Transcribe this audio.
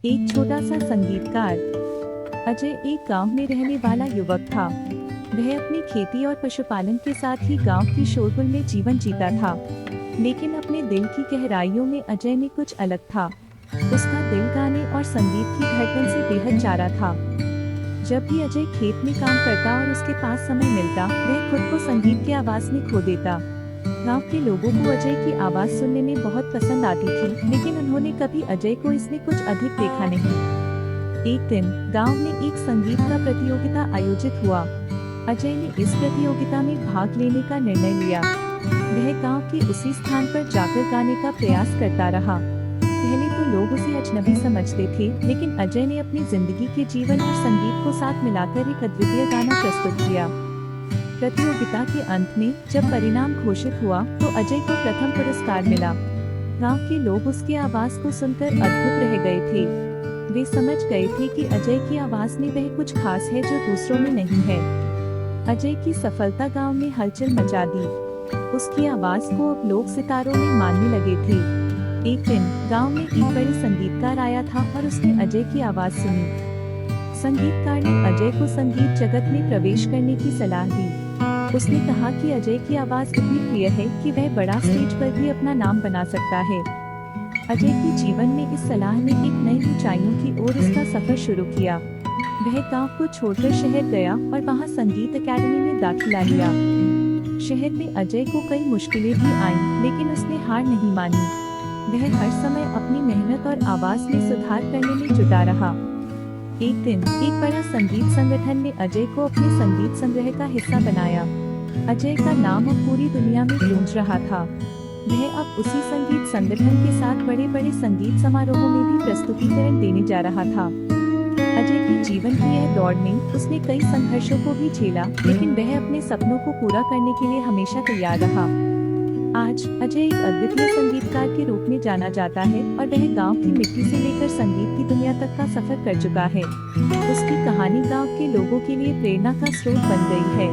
एक छोटा सा संगीतकार। अजय एक गांव में रहने वाला युवक था। वह अपनी खेती और पशुपालन के साथ ही गांव की शोरगुल में जीवन जीता था। लेकिन अपने दिल की गहराइयों में अजय में कुछ अलग था। उसका दिल गाने और संगीत की धड़कन से बेहद चारा था। जब भी अजय खेत में काम करता और उसके पास समय मिलता, वह खुद को संगीत की आवाज में खो देता। गांव के लोगों को अजय की आवाज सुनने में बहुत पसंद आती थी, लेकिन उन्होंने कभी अजय को इसमें कुछ अधिक देखा नहीं। एक दिन गांव में एक संगीत का प्रतियोगिता आयोजित हुआ। अजय ने इस प्रतियोगिता में भाग लेने का निर्णय लिया। वह गांव के उसी स्थान पर जाकर गाने का प्रयास करता रहा। पहले तो लोग उसे अजनबी समझते थे, लेकिन अजय ने अपनी जिंदगी के जीवन और संगीत को साथ मिलाकर एक अद्वितीय गाना प्रस्तुत किया। प्रतियोगिता के अंत में जब परिणाम घोषित हुआ तो अजय को प्रथम पुरस्कार मिला। गांव के लोग उसकी आवाज को सुनकर अद्भुत रह गए थे। वे समझ गए थे कि अजय की आवाज में वह कुछ खास है जो दूसरों में नहीं है। अजय की सफलता गांव में हलचल मचा दी। उसकी आवाज को अब लोग सितारों में मानने लगे थे। एक दिन गांव में एक बड़े संगीतकार आया था और उसने अजय की आवाज सुनी। संगीतकार ने अजय को संगीत जगत में प्रवेश करने की सलाह दी। उसने कहा कि अजय की आवाज इतनी प्रिय है कि वह बड़ा स्टेज पर भी अपना नाम बना सकता है। अजय के जीवन में इस सलाह ने एक नई ऊंचाइयों की ओर उसका सफर शुरू किया। वह गांव को छोड़कर शहर गया और वहां संगीत अकेडमी में दाखिला लिया। शहर में अजय को कई मुश्किलें भी आईं, लेकिन उसने हार नहीं मानी। वह हर समय अपनी मेहनत और आवाज में सुधार करने में जुटा रहा। एक दिन एक बड़ा संगीत संगठन ने अजय को अपने संगीत संग्रह का हिस्सा बनाया। अजय का नाम अब पूरी दुनिया में गूंज रहा था। वह अब उसी संगीत संगठन के साथ बड़े बड़े संगीत समारोहों में भी प्रस्तुतिकरण देने जा रहा था। अजय के जीवन की यह दौड़ में उसने कई संघर्षों को भी झेला, लेकिन वह अपने सपनों को पूरा करने के लिए हमेशा तैयार रहा। आज अजय एक अद्वितीय संगीतकार के रूप में जाना जाता है और वह गांव की मिट्टी से लेकर संगीत की दुनिया तक का सफर कर चुका है। उसकी कहानी गांव के लोगों के लिए प्रेरणा का स्रोत बन गई है।